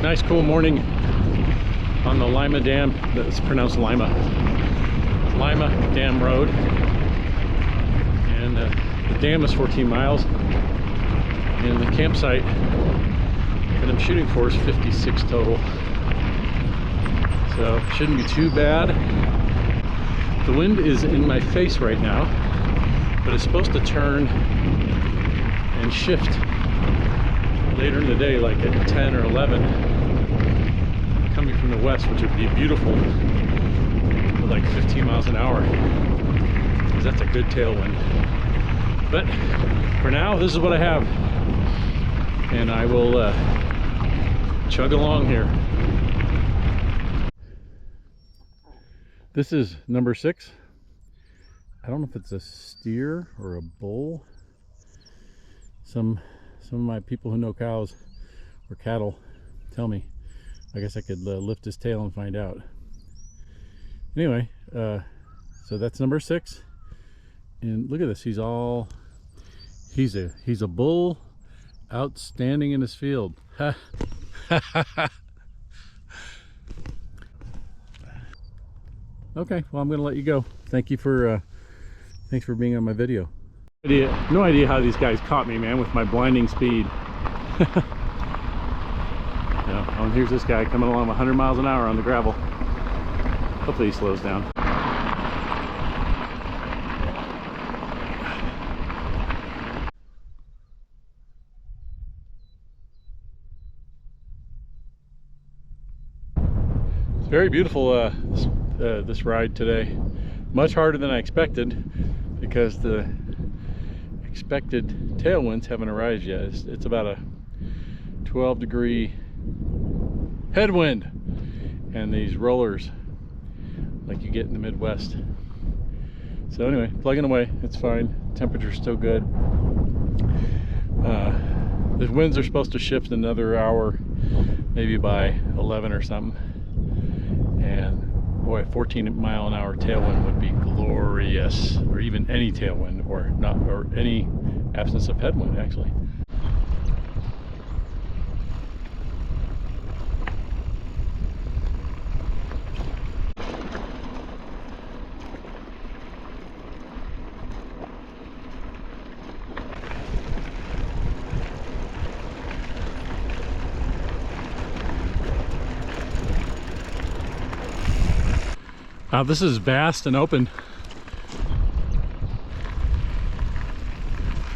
Nice cool morning on the Lima Dam. That's pronounced Lima. Lima Dam Road. And the dam is 14 miles. And the campsite that I'm shooting for is 56 total. So shouldn't be too bad. The wind is in my face right now, but it's supposed to turn and shift later in the day, like at 10 or 11, coming from the west, which would be beautiful, with like 15 miles an hour, because that's a good tailwind. But for now, this is what I have, and I will chug along here. This is number 6. I don't know if it's a steer or a bull. Some of my people who know cows or cattle tell me. I guess I could lift his tail and find out. Anyway, so that's number 6. And look at this. He's a bull outstanding in his field. Okay, well, I'm gonna let you go. Thanks for being on my video. No idea how these guys caught me, man, with my blinding speed. And here's this guy coming along 100 miles an hour on the gravel. Hopefully he slows down. It's very beautiful, this ride today. Much harder than I expected, because the expected tailwinds haven't arrived yet. It's about a 12-degree headwind, and these rollers like you get in the Midwest. So anyway, plugging away, it's fine. Temperature's still good. The winds are supposed to shift another hour, maybe by 11 or something. And boy, a 14-mile-an-hour tailwind would be glorious, or even any tailwind, or not, or any absence of headwind, actually. This is vast and open.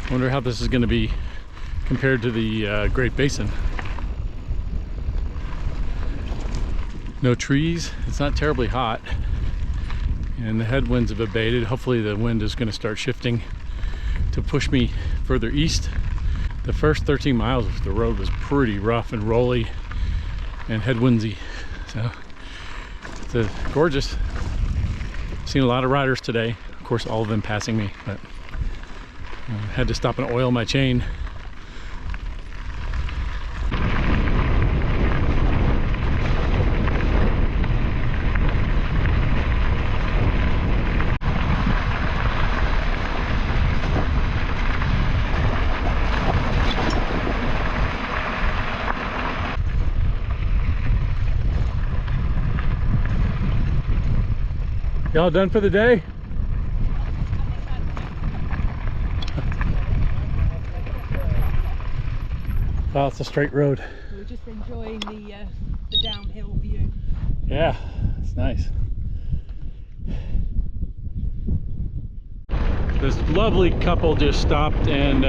I wonder how this is going to be compared to the Great Basin. No trees. It's not terribly hot, and the headwinds have abated. Hopefully the wind is going to start shifting to push me further east. The first 13 miles of the road was pretty rough and rolly and headwindsy, so it's gorgeous. Seen a lot of riders today, of course all of them passing me, but had to stop and oil my chain. Y'all done for the day? Well, it's a straight road. We're just enjoying the downhill view. Yeah, it's nice. This lovely couple just stopped and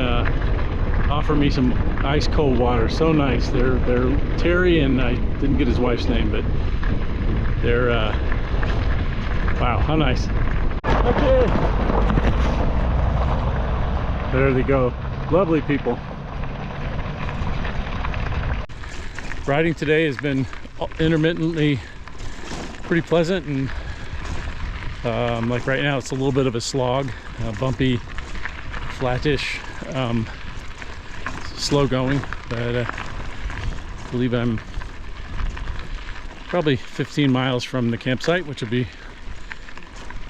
offered me some ice cold water. So nice. They're Terry, and I didn't get his wife's name, but they're wow, how nice. Okay. There they go. Lovely people. Riding today has been intermittently pretty pleasant, and like right now it's a little bit of a slog, bumpy, flattish, slow going, but I believe I'm probably 15 miles from the campsite, which would be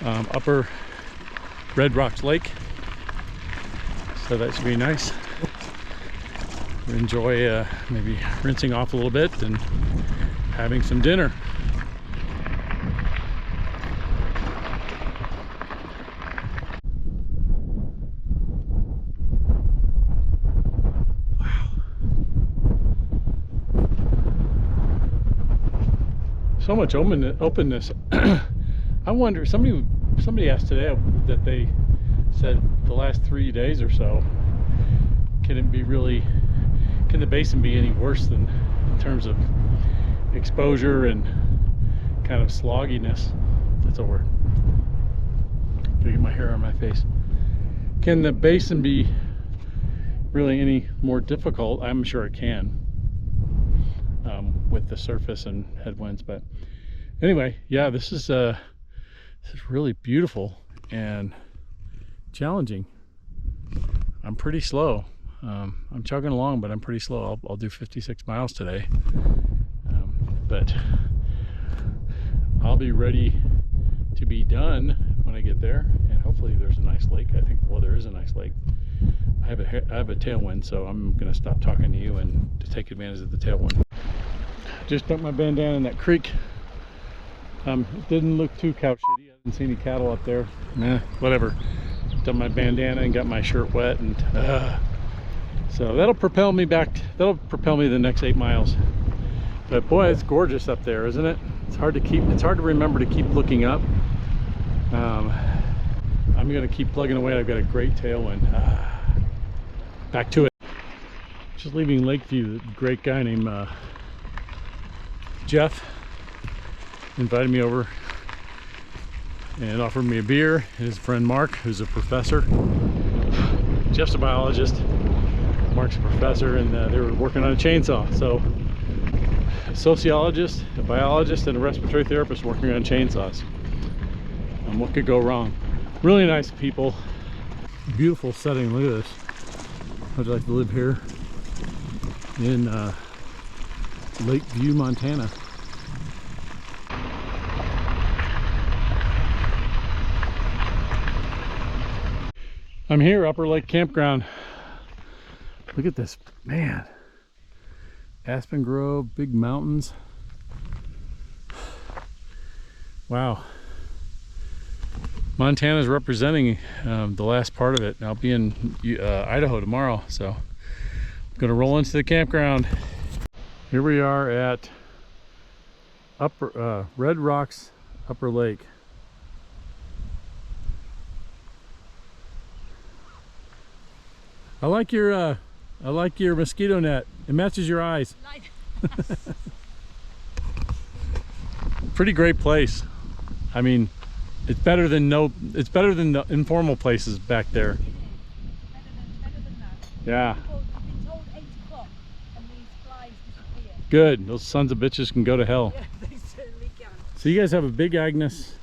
upper Red Rocks Lake, so that should be nice. enjoy maybe rinsing off a little bit and having some dinner. So much openness. I wonder, somebody asked today that they said the last 3 days or so, can the basin be any worse than in terms of exposure and kind of slogginess? That's a word. Gotta get my hair on my face. Can the basin be really any more difficult? I'm sure it can, with the surface and headwinds. But anyway, yeah, this is really beautiful and challenging. I'm pretty slow. I'm chugging along, but I'm pretty slow. I'll do 56 miles today, but I'll be ready to be done when I get there, and hopefully there's a nice lake. I think, well, there is a nice lake. I have a tailwind, so I'm gonna stop talking to you and to take advantage of the tailwind. Just dumped my bandana in that creek. It didn't look too cow shitty. I didn't see any cattle up there. Nah, whatever. Dumped my bandana and got my shirt wet, and so that'll propel me back. That'll propel me the next 8 miles. But boy, it's gorgeous up there, isn't it? It's hard to remember to keep looking up. I'm gonna keep plugging away. I've got a great tailwind. Back to it. Just leaving Lakeview. A great guy named Jeff invited me over and offered me a beer. His friend Mark, who's a professor. Jeff's a biologist, Mark's a professor, and they were working on a chainsaw. So a sociologist, a biologist, and a respiratory therapist working on chainsaws. What could go wrong? Really nice people. Beautiful setting. Look at this. How'd you like to live here in Lakeview, Montana? I'm here, Upper Lake Campground. Look at this, man. Aspen Grove, big mountains. Wow. Montana's representing the last part of it. I'll be in Idaho tomorrow, so I'm gonna roll into the campground. Here we are at Red Rocks Upper Lake. I like your mosquito net. It matches your eyes. Pretty great place. I mean, it's better than the informal places back there. Better than that. Yeah. I've been told 8 o'clock and these flies disappear. Good. Those sons of bitches can go to hell. Yeah, they certainly can. So you guys have a big Agnes.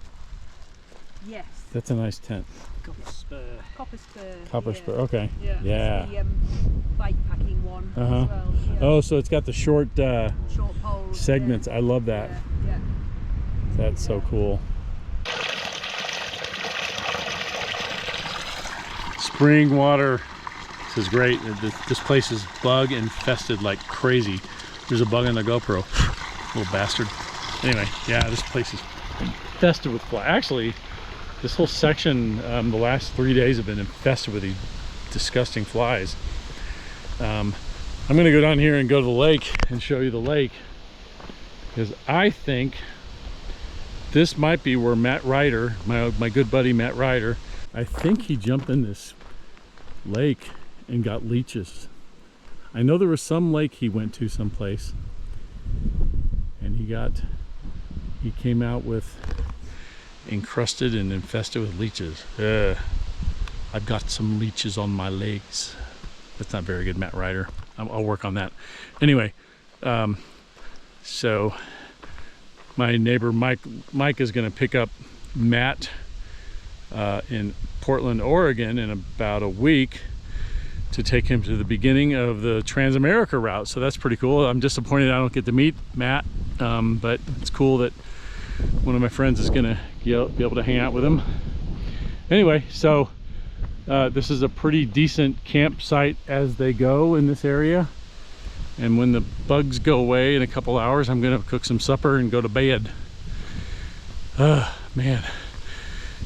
Yes. That's a nice tent. Copper spur. Copper spur. Okay. Yeah. Yeah. It's the bike packing one as well. Yeah. Oh, so it's got the short poles segments. Yeah. I love that. Yeah. That's so cool. Spring water. This is great. This place is bug infested like crazy. There's a bug on the GoPro. Little bastard. Anyway, yeah, this place is infested with flies. Actually, this whole section, the last 3 days have been infested with these disgusting flies. I'm gonna go down here and go to the lake and show you the lake, because I think this might be where Matt Ryder, my good buddy Matt Ryder, I think he jumped in this lake and got leeches. I know there was some lake he went to someplace and he came out with encrusted and infested with leeches. I've got some leeches on my legs. That's not very good, Matt Ryder. I'll work on that. Anyway, so my neighbor Mike is going to pick up Matt in Portland, Oregon in about a week to take him to the beginning of the Transamerica route. So that's pretty cool. I'm disappointed I don't get to meet Matt, but it's cool that one of my friends is gonna be able to hang out with him. Anyway, so this is a pretty decent campsite as they go in this area. And when the bugs go away in a couple hours, I'm gonna cook some supper and go to bed. Man,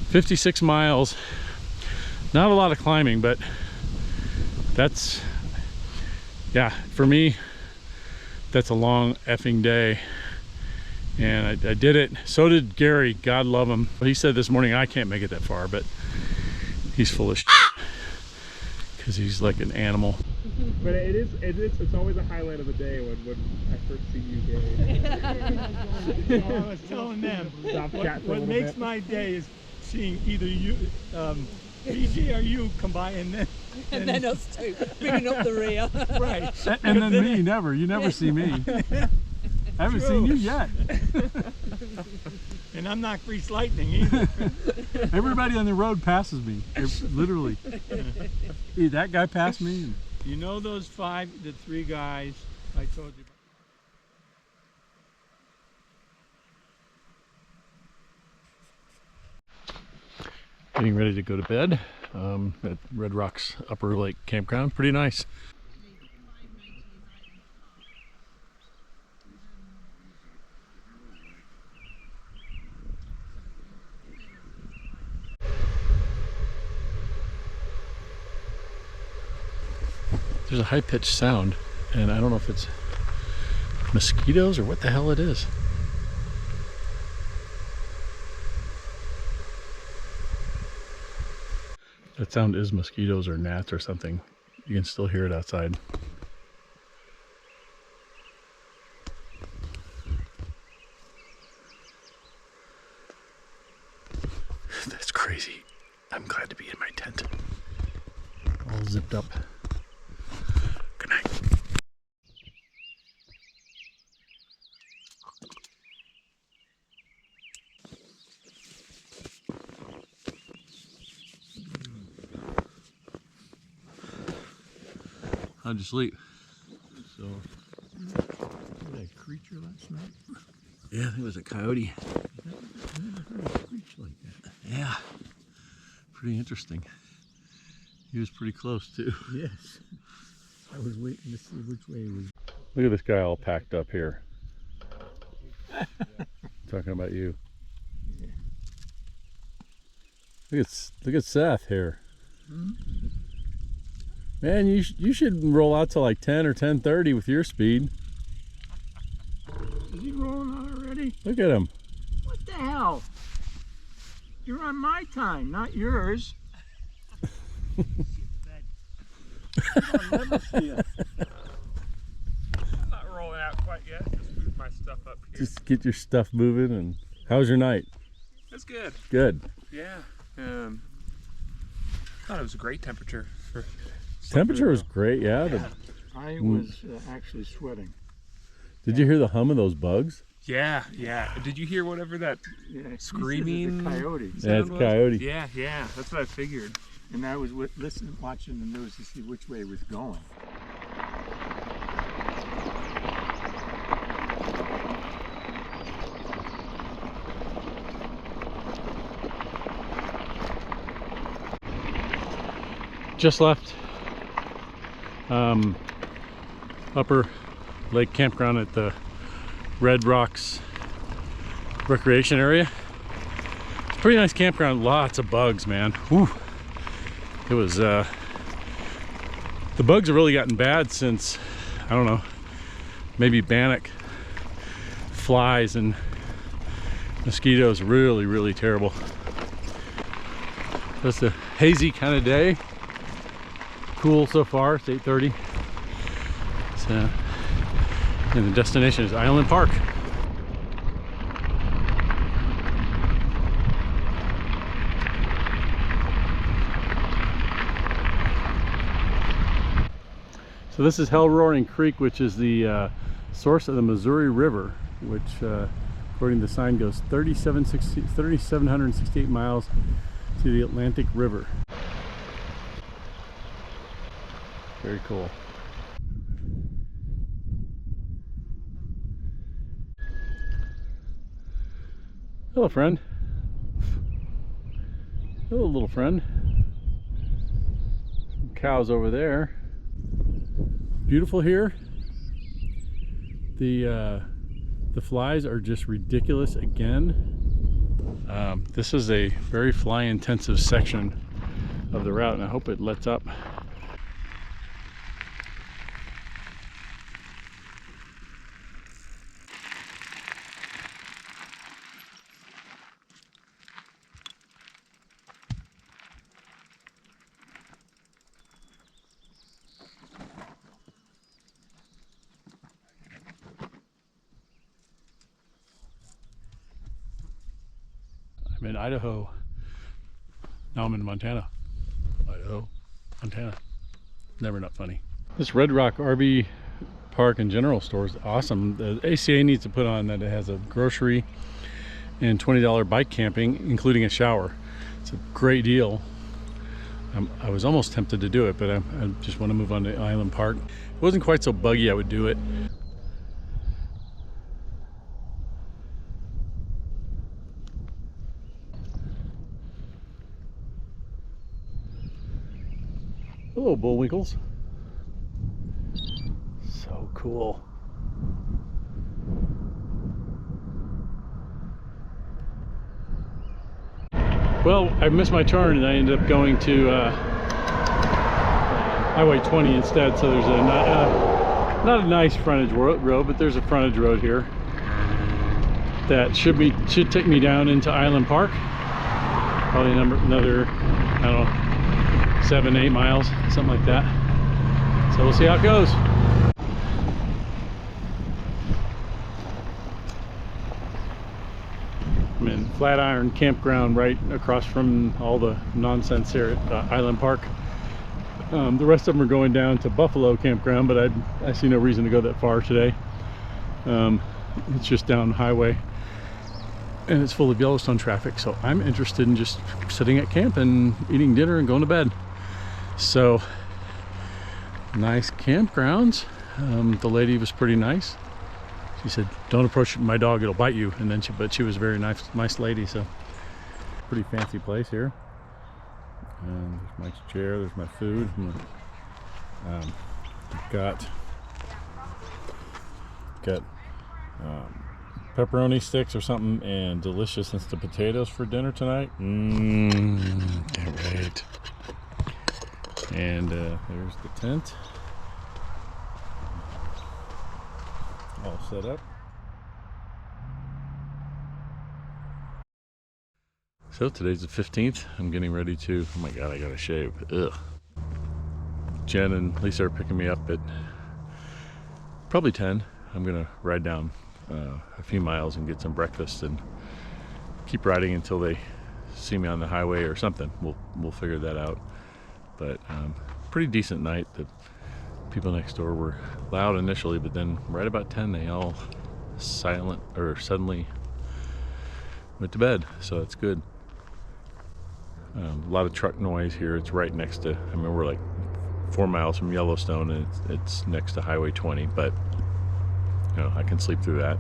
56 miles. Not a lot of climbing, but that's, yeah, for me, that's a long effing day. And I did it. So did Gary, God love him. He said this morning, I can't make it that far, but he's full of shit. Because he's like an animal. But it's always a highlight of the day when I first see you, Gary. I was telling them, Stop chatting for a what little makes bit. my day is seeing either you, BG or you combine, And then us two, bringing up the rear. right. And then me, never. You never see me. I haven't seen you yet. And I'm not grease lightning either. Everybody on the road passes me. Literally. Hey, that guy passed me. You know those the 3 guys I told you about? Getting ready to go to bed at Red Rocks Upper Lake Campground. Pretty nice. There's a high-pitched sound, and I don't know if it's mosquitoes or what the hell it is. That sound is mosquitoes or gnats or something. You can still hear it outside. That's crazy. I'm glad to be in my tent. All zipped up. Good night. How'd you sleep? So, That creature last night? yeah, I think it was a coyote. I never heard a screech like that. Yeah, pretty interesting. He was pretty close too. Yes. I was waiting to see which way it was. Look at this guy all packed up here. Talking about you. Look at Seth here. Man, you should roll out to like 10 or 10:30 with your speed. Is he rolling out already? Look at him. What the hell? You're on my time, not yours. I'm not rolling out quite yet. Just move my stuff up here. Just get your stuff moving. And how was your night? That's good. Good. Yeah. Thought it was a great temperature for. Temperature was great. Yeah. I was actually sweating. Did you hear the hum of those bugs? Yeah. Did you hear whatever that Yeah, he said screaming? it's a coyote. Yeah, it's sound was? coyote. Yeah. That's what I figured. And I was listening, watching the news to see which way it was going. Just left Upper Lake Campground at the Red Rocks recreation area. It's a pretty nice campground. Lots of bugs, man. Whew. It was the bugs have really gotten bad since, I don't know, maybe bannock, flies, and mosquitoes. Really terrible. It's a hazy kind of day. Cool so far. It's 8:30. And the destination is Island Park. So this is Hell Roaring Creek, which is the source of the Missouri River, which according to the sign goes 3,768 miles to the Atlantic River. Very cool. Hello, friend. Hello, little friend. Some cows over there. Beautiful here. The flies are just ridiculous again. This is a very fly intensive section of the route, and I hope it lets up. I'm in Idaho. Now I'm in Montana. Idaho, Montana. Never not funny. This Red Rock RV Park and General Store is awesome. The ACA needs to put on that it has a grocery and $20 bike camping, including a shower. It's a great deal. I was almost tempted to do it, but I just want to move on to Island Park. If it wasn't quite so buggy, I would do it. Hello, bullwinkles. So cool. Well, I missed my turn and I ended up going to Highway 20 instead. So there's not a nice frontage road, but there's a frontage road here that should take me down into Island Park. Probably another, I don't know, 7-8 miles, something like that. So we'll see how it goes. I'm in Flatiron Campground, right across from all the nonsense here at Island Park. The rest of them are going down to Buffalo Campground, but I see no reason to go that far today. It's just down the highway and it's full of Yellowstone traffic, so I'm interested in just sitting at camp and eating dinner and going to bed. So nice campgrounds. The lady was pretty nice. She said, "Don't approach my dog, it'll bite you." And then but she was a very nice lady. So pretty fancy place here. There's my chair, there's my food. Got pepperoni sticks or something and delicious instant potatoes for dinner tonight. Can't wait. And there's the tent all set up. So today's the 15th. I'm getting ready to, oh my god, I gotta shave. Ugh. Jen and Lisa are picking me up at probably 10. I'm gonna ride down a few miles and get some breakfast and keep riding until they see me on the highway or something. We'll figure that out. But pretty decent night. The people next door were loud initially, but then right about 10 they all suddenly went to bed, so that's good. A lot of truck noise here. It's right next to, I mean, we're like 4 miles from Yellowstone and it's next to Highway 20, but you know, I can sleep through that.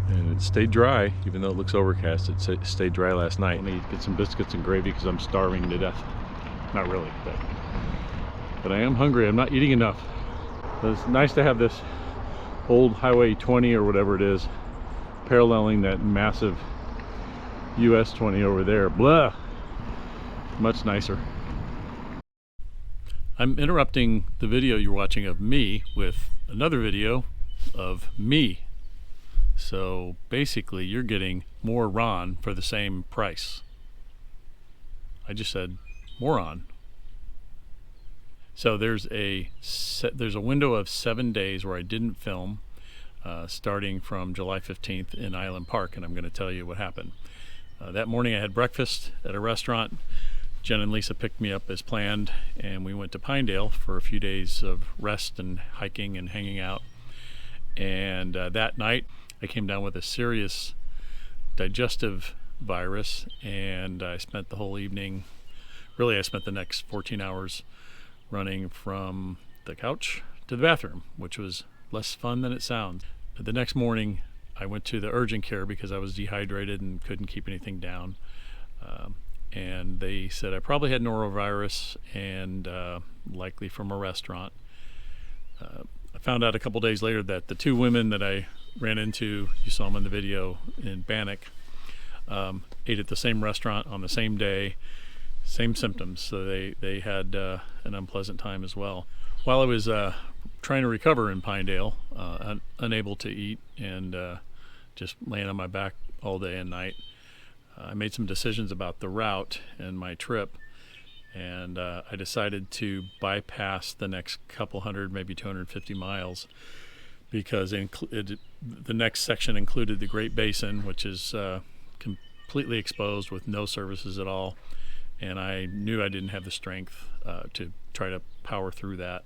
And it stayed dry, even though it looks overcast. It stayed dry last night. I need to get some biscuits and gravy because I'm starving to death. Not really, but I am hungry. I'm not eating enough. But it's nice to have this old Highway 20 or whatever it is paralleling that massive US 20 over there. Blah! Much nicer. I'm interrupting the video you're watching of me with another video of me. So basically you're getting more Ron for the same price. I just said moron. So there's a window of 7 days where I didn't film, starting from July 15th in Island Park, and I'm going to tell you what happened. That morning I had breakfast at a restaurant. Jen and Lisa picked me up as planned, and we went to Pinedale for a few days of rest and hiking and hanging out. And that night I came down with a serious digestive virus, and I spent the whole evening, really I spent the next 14 hours running from the couch to the bathroom, which was less fun than it sounds. The next morning I went to the urgent care because I was dehydrated and couldn't keep anything down. And they said I probably had norovirus and likely from a restaurant. I found out a couple days later that the two women that I ran into, you saw them in the video in Bannock, ate at the same restaurant on the same day, same symptoms. So they had an unpleasant time as well. While I was trying to recover in Pinedale, unable to eat and just laying on my back all day and night, I made some decisions about the route and my trip, and I decided to bypass the next couple hundred, maybe 250 miles, because the next section included the Great Basin, which is completely exposed with no services at all, and I knew I didn't have the strength to try to power through that.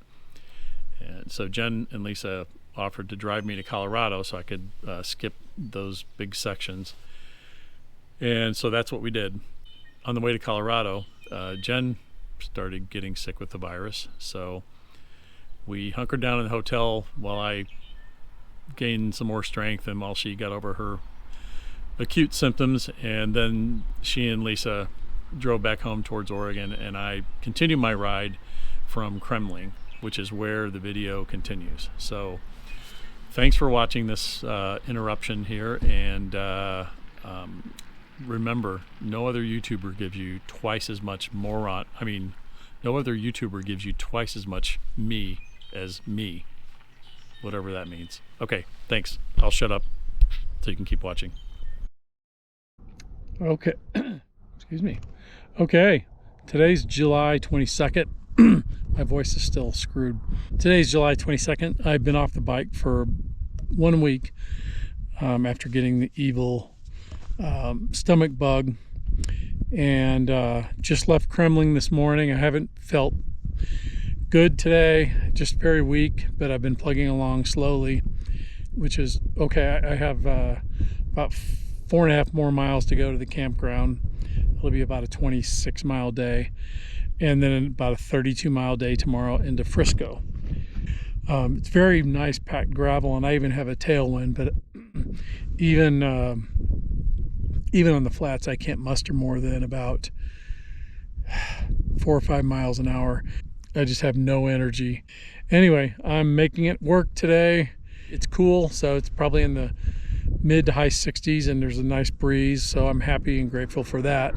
And so Jen and Lisa offered to drive me to Colorado so I could skip those big sections. And so that's what we did. On the way to Colorado, Jen started getting sick with the virus. So we hunkered down in the hotel while I gained some more strength and while she got over her acute symptoms. And then she and Lisa drove back home towards Oregon, and I continued my ride from Kremmling, which is where the video continues. So thanks for watching this interruption here, and remember, no other YouTuber gives you twice as much no other YouTuber gives you twice as much me as me, whatever that means. Okay, thanks. I'll shut up so you can keep watching. Okay, excuse me. Okay, today's July 22nd. My voice is still screwed. Today's July 22nd. I've been off the bike for 1 week after getting the evil stomach bug, and just left Kremmling this morning. I haven't felt good today, just very weak, but I've been plugging along slowly, which is okay. I have about 4.5 more miles to go to the campground. It'll be about a 26-mile day, and then about a 32-mile day tomorrow into Frisco. It's very nice packed gravel, and I even have a tailwind, but even on the flats, I can't muster more than about 4 or 5 miles an hour. I just have no energy. Anyway, I'm making it work today. It's cool, so it's probably in the mid to high 60s, and there's a nice breeze, so I'm happy and grateful for that,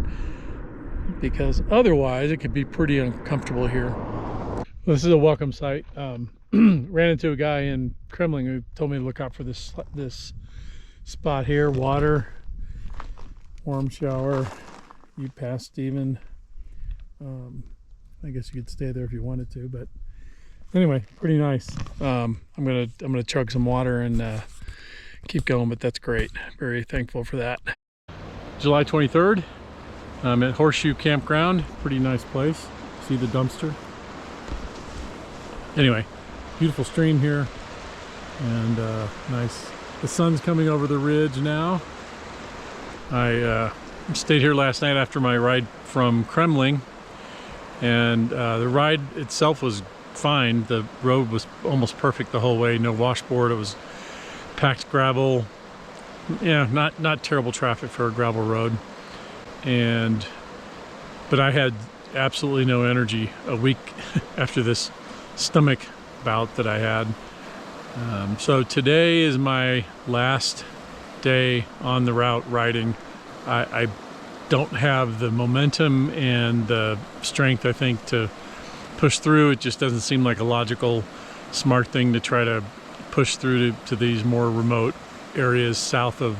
because otherwise it could be pretty uncomfortable here. This is a welcome site. Ran into a guy in Kremmling who told me to look out for this spot here. Water, warm shower. You passed Steven. I guess you could stay there if you wanted to, but anyway, pretty nice. I'm gonna chug some water and keep going, but that's great. Very thankful for that. July 23rd. I'm at Horseshoe Campground. Pretty nice place. See the dumpster. Anyway, beautiful stream here, and nice. The sun's coming over the ridge now. I stayed here last night after my ride from Kremmling, and the ride itself was fine. The road was almost perfect the whole way. No washboard. It was packed gravel. Yeah, not terrible traffic for a gravel road. But I had absolutely no energy a week after this stomach bout that I had. So today is my last day on the route riding. I don't have the momentum and the strength, I think, to push through. It just doesn't seem like a logical, smart thing to try to push through to these more remote areas south of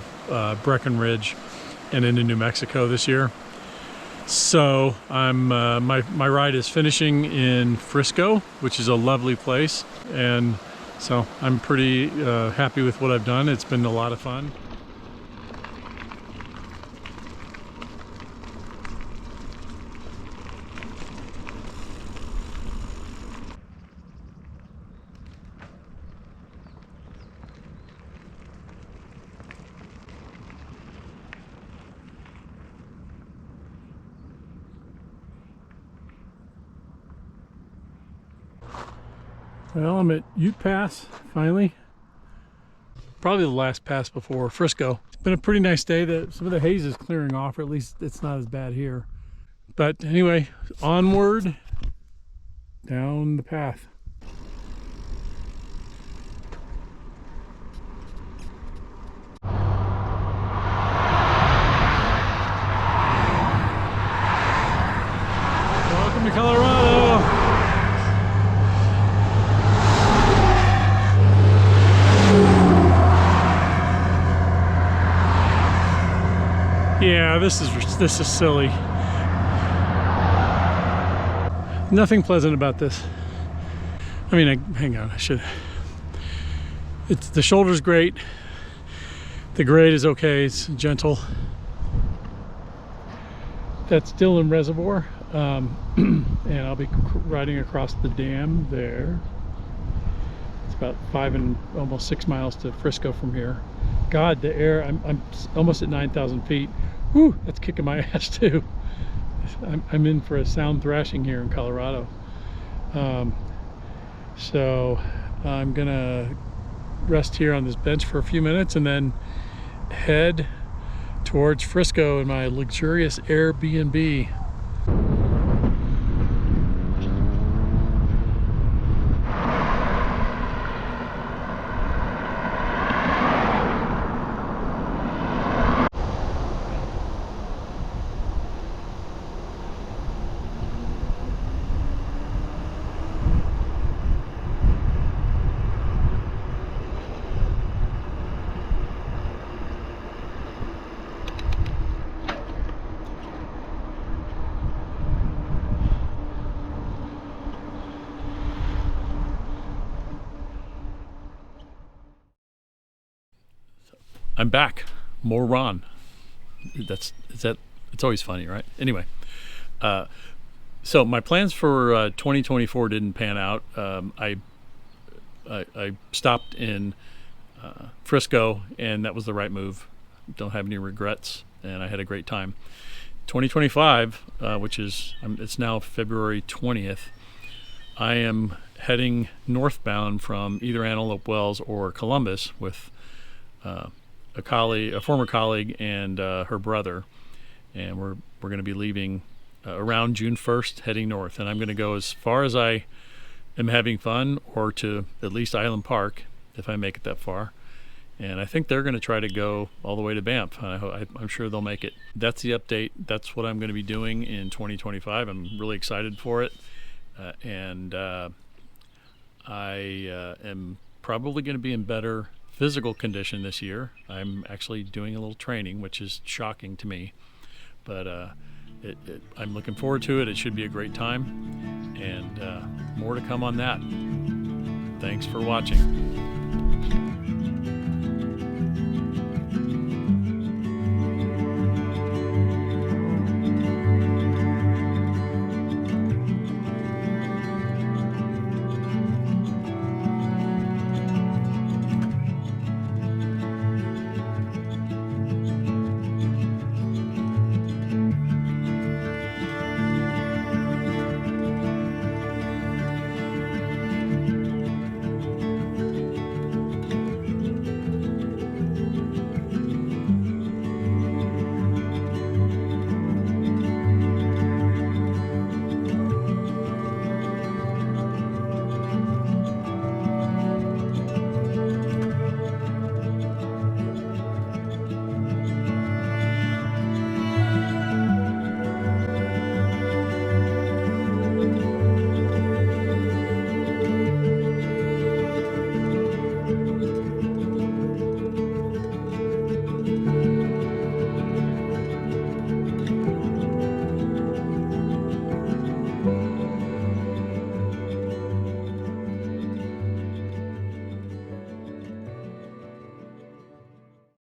Breckenridge and into New Mexico this year. So I'm my ride is finishing in Frisco, which is a lovely place, and so I'm pretty happy with what I've done. It's been a lot of fun. Well, I'm at Ute Pass, finally. Probably the last pass before Frisco. It's been a pretty nice day. Some of the haze is clearing off, or at least it's not as bad here. But anyway, onward down the path. Welcome to Colorado. Yeah, this is silly. Nothing pleasant about this. I mean, hang on, I should. The shoulder's great. The grade is okay. It's gentle. That's Dillon Reservoir, and I'll be riding across the dam there. It's about 5 and almost 6 miles to Frisco from here. God, the air, I'm almost at 9,000 feet. Whew, that's kicking my ass too. I'm in for a sound thrashing here in Colorado. So I'm gonna rest here on this bench for a few minutes and then head towards Frisco in my luxurious Airbnb. I'm back. More Ron. It's always funny, right? Anyway, so my plans for 2024 didn't pan out. I stopped in Frisco, and that was the right move. Don't have any regrets, and I had a great time. 2025, which is it's now February 20th. I am heading northbound from either Antelope Wells or Columbus with a former colleague, and her brother, and we're going to be leaving around June 1st, heading north. And I'm going to go as far as I am having fun, or to at least Island Park, if I make it that far. And I think they're going to try to go all the way to Banff. I'm sure they'll make it. That's the update. That's what I'm going to be doing in 2025. I'm really excited for it, and I am probably going to be in better physical condition this year. I'm actually doing a little training, which is shocking to me, but I'm looking forward to it. It should be a great time, and more to come on that. Thanks for watching.